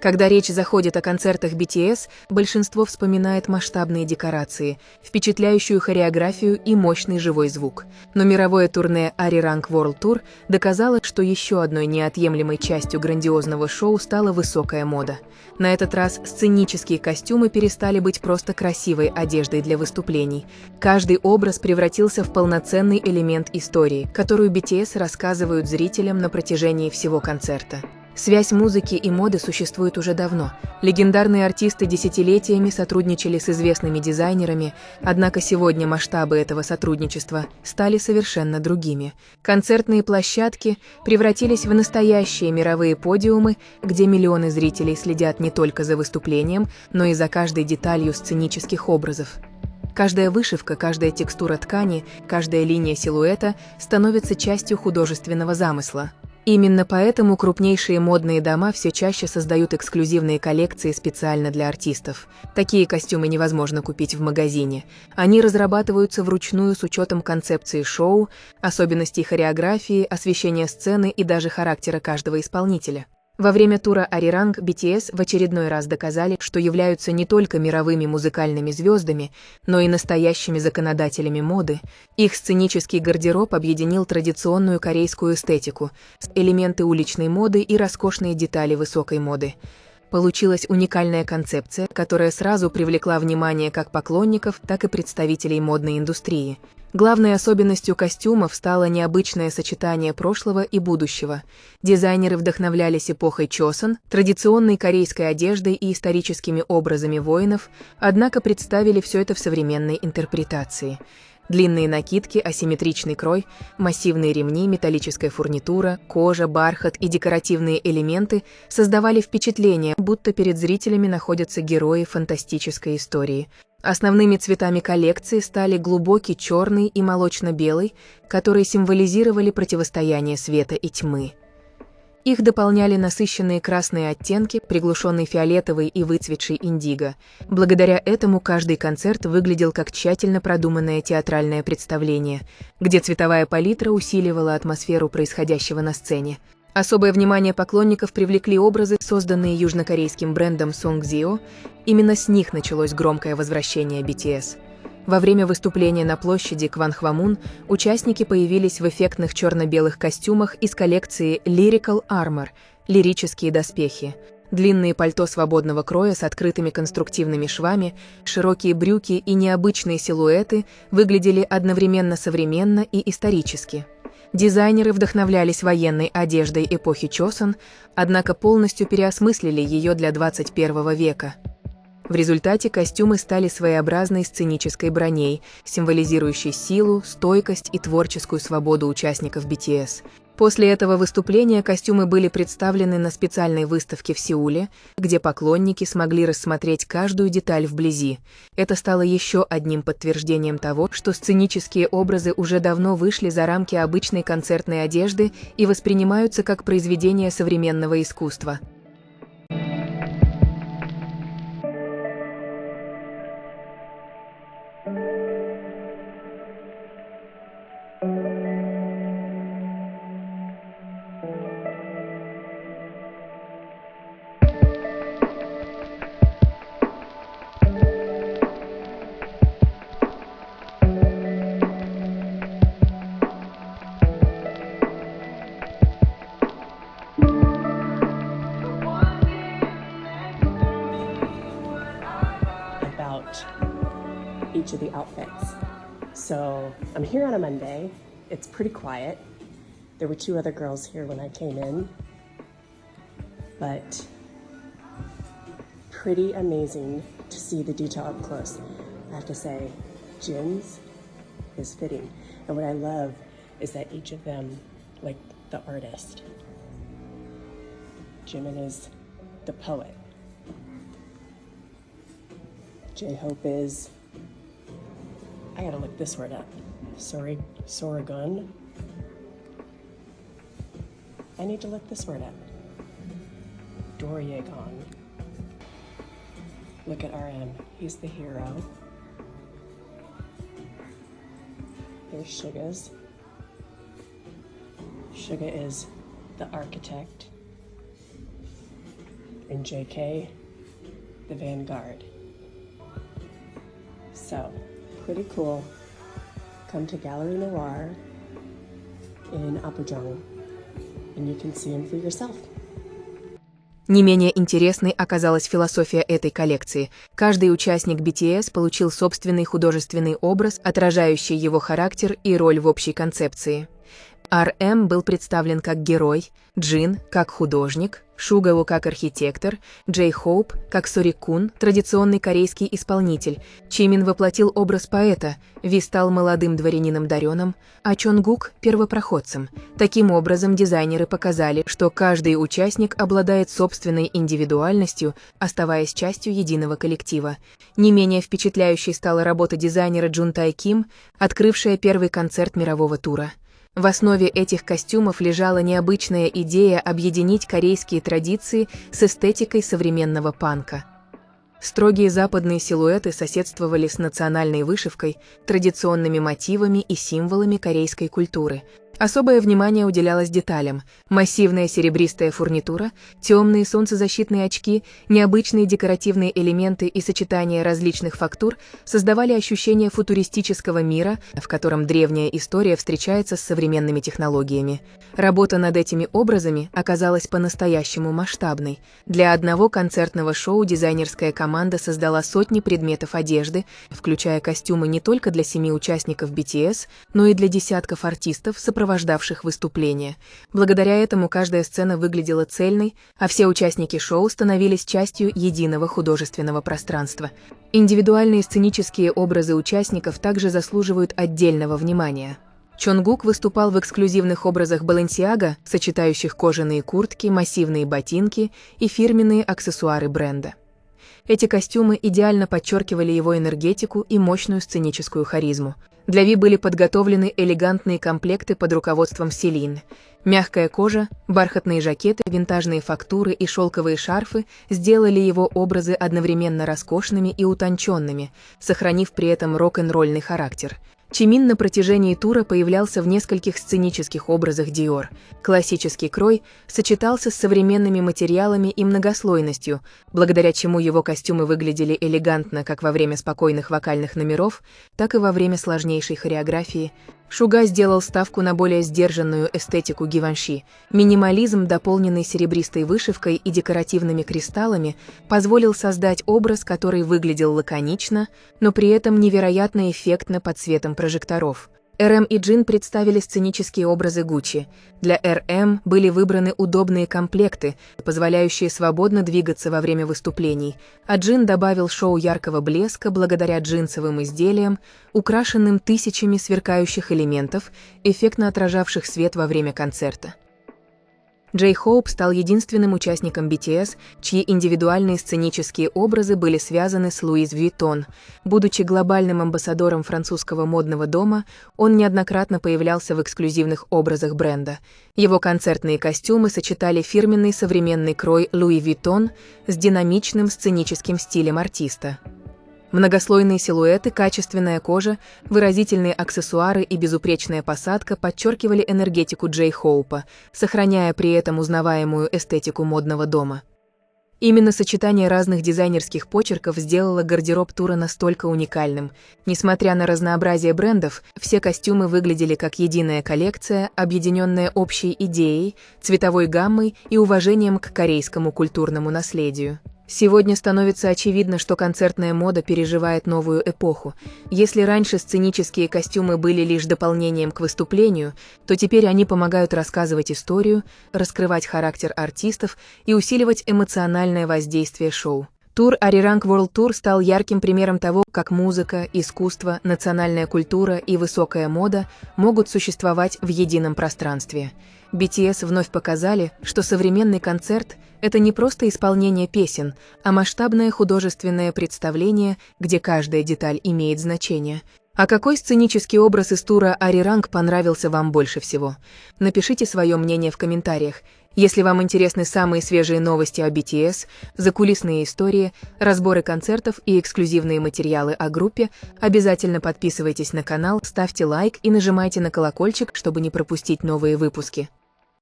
Когда речь заходит о концертах BTS, большинство вспоминает масштабные декорации, впечатляющую хореографию и мощный живой звук. Но мировое турне Arirang World Tour доказало, что еще одной неотъемлемой частью грандиозного шоу стала высокая мода. На этот раз сценические костюмы перестали быть просто красивой одеждой для выступлений. Каждый образ превратился в полноценный элемент истории, которую BTS рассказывают зрителям на протяжении всего концерта. Связь музыки и моды существует уже давно. Легендарные артисты десятилетиями сотрудничали с известными дизайнерами, однако сегодня масштабы этого сотрудничества стали совершенно другими. Концертные площадки превратились в настоящие мировые подиумы, где миллионы зрителей следят не только за выступлением, но и за каждой деталью сценических образов. Каждая вышивка, каждая текстура ткани, каждая линия силуэта становится частью художественного замысла. Именно поэтому крупнейшие модные дома все чаще создают эксклюзивные коллекции специально для артистов. Такие костюмы невозможно купить в магазине. Они разрабатываются вручную с учетом концепции шоу, особенностей хореографии, освещения сцены и даже характера каждого исполнителя. Во время тура Arirang BTS в очередной раз доказали, что являются не только мировыми музыкальными звездами, но и настоящими законодателями моды. Их сценический гардероб объединил традиционную корейскую эстетику, элементы уличной моды и роскошные детали высокой моды. Получилась уникальная концепция, которая сразу привлекла внимание как поклонников, так и представителей модной индустрии. Главной особенностью костюмов стало необычное сочетание прошлого и будущего. Дизайнеры вдохновлялись эпохой Чосон, традиционной корейской одеждой и историческими образами воинов, однако представили все это в современной интерпретации. Длинные накидки, асимметричный крой, массивные ремни, металлическая фурнитура, кожа, бархат и декоративные элементы создавали впечатление, будто перед зрителями находятся герои фантастической истории. Основными цветами коллекции стали глубокий черный и молочно-белый, которые символизировали противостояние света и тьмы. Их дополняли насыщенные красные оттенки, приглушенный фиолетовый и выцветший индиго. Благодаря этому каждый концерт выглядел как тщательно продуманное театральное представление, где цветовая палитра усиливала атмосферу происходящего на сцене. Особое внимание поклонников привлекли образы, созданные южнокорейским брендом Songzio. Именно с них началось громкое возвращение BTS. Во время выступления на площади Кванхвамун участники появились в эффектных черно-белых костюмах из коллекции Lyrical Armor – лирические доспехи. Длинные пальто свободного кроя с открытыми конструктивными швами, широкие брюки и необычные силуэты выглядели одновременно современно и исторически. Дизайнеры вдохновлялись военной одеждой эпохи Чосон, однако полностью переосмыслили ее для 21 века. В результате костюмы стали своеобразной сценической броней, символизирующей силу, стойкость и творческую свободу участников BTS. После этого выступления костюмы были представлены на специальной выставке в Сеуле, где поклонники смогли рассмотреть каждую деталь вблизи. Это стало еще одним подтверждением того, что сценические образы уже давно вышли за рамки обычной концертной одежды и воспринимаются как произведения современного искусства. Each of the outfits. So I'm here on a Monday. It's pretty quiet. There were 2 other girls here when I came in, but pretty amazing to see the detail up close. I have to say, Jin's is fitting. And what I love is that each of them, like the artist, Jimin is the poet. J-Hope is, I gotta look this word up. Sorigun. I need to look this word up. Doryegon. Look at RM. He's the hero. Here's Suga's. Suga is the architect. and JK, the vanguard. So, pretty cool. Come to Gallery Noir in Apgujeong, and you can see them for yourself. Не менее интересной оказалась философия этой коллекции. Каждый участник BTS получил собственный художественный образ, отражающий его характер и роль в общей концепции. RM был представлен как герой, Джин как художник, Шугау как архитектор, J-Hope как Сорикун, традиционный корейский исполнитель, Чимин воплотил образ поэта, Ви стал молодым дворянином-дареном, а Чонгук – первопроходцем. Таким образом, дизайнеры показали, что каждый участник обладает собственной индивидуальностью, оставаясь частью единого коллектива. Не менее впечатляющей стала работа дизайнера Джун Тай Ким, открывшая первый концерт мирового тура. В основе этих костюмов лежала необычная идея объединить корейские традиции с эстетикой современного панка. Строгие западные силуэты соседствовали с национальной вышивкой, традиционными мотивами и символами корейской культуры. Особое внимание уделялось деталям: массивная серебристая фурнитура, темные солнцезащитные очки, необычные декоративные элементы и сочетание различных фактур создавали ощущение футуристического мира, в котором древняя история встречается с современными технологиями. Работа над этими образами оказалась по-настоящему масштабной. Для одного концертного шоу дизайнерская команда создала сотни предметов одежды, включая костюмы не только для 7 участников BTS, но и для десятков артистов, сопровождавших выступление. Благодаря этому каждая сцена выглядела цельной, а все участники шоу становились частью единого художественного пространства. Индивидуальные сценические образы участников также заслуживают отдельного внимания. Чонгук выступал в эксклюзивных образах Balenciaga, сочетающих кожаные куртки, массивные ботинки и фирменные аксессуары бренда. Эти костюмы идеально подчеркивали его энергетику и мощную сценическую харизму. Для Ви были подготовлены элегантные комплекты под руководством Селин. Мягкая кожа, бархатные жакеты, винтажные фактуры и шелковые шарфы сделали его образы одновременно роскошными и утонченными, сохранив при этом рок-н-ролльный характер. Чимин на протяжении тура появлялся в нескольких сценических образах Dior. Классический крой сочетался с современными материалами и многослойностью, благодаря чему его костюмы выглядели элегантно как во время спокойных вокальных номеров, так и во время сложнейшей хореографии. Шуга сделал ставку на более сдержанную эстетику Гиванши. Минимализм, дополненный серебристой вышивкой и декоративными кристаллами, позволил создать образ, который выглядел лаконично, но при этом невероятно эффектно под светом прожекторов. RM и Джин представили сценические образы Гуччи. Для RM были выбраны удобные комплекты, позволяющие свободно двигаться во время выступлений, а Джин добавил шоу яркого блеска благодаря джинсовым изделиям, украшенным тысячами сверкающих элементов, эффектно отражавших свет во время концерта. J-Hope стал единственным участником BTS, чьи индивидуальные сценические образы были связаны с Louis Vuitton. Будучи глобальным амбассадором французского модного дома, он неоднократно появлялся в эксклюзивных образах бренда. Его концертные костюмы сочетали фирменный современный крой Louis Vuitton с динамичным сценическим стилем артиста. Многослойные силуэты, качественная кожа, выразительные аксессуары и безупречная посадка подчеркивали энергетику J-Hope, сохраняя при этом узнаваемую эстетику модного дома. Именно сочетание разных дизайнерских почерков сделало гардероб тура настолько уникальным. Несмотря на разнообразие брендов, все костюмы выглядели как единая коллекция, объединенная общей идеей, цветовой гаммой и уважением к корейскому культурному наследию. Сегодня становится очевидно, что концертная мода переживает новую эпоху. Если раньше сценические костюмы были лишь дополнением к выступлению, то теперь они помогают рассказывать историю, раскрывать характер артистов и усиливать эмоциональное воздействие шоу. Тур Arirang World Tour стал ярким примером того, как музыка, искусство, национальная культура и высокая мода могут существовать в едином пространстве. BTS вновь показали, что современный концерт – это не просто исполнение песен, а масштабное художественное представление, где каждая деталь имеет значение. А какой сценический образ из тура Arirang понравился вам больше всего? Напишите свое мнение в комментариях. Если вам интересны самые свежие новости о BTS, закулисные истории, разборы концертов и эксклюзивные материалы о группе, обязательно подписывайтесь на канал, ставьте лайк и нажимайте на колокольчик, чтобы не пропустить новые выпуски.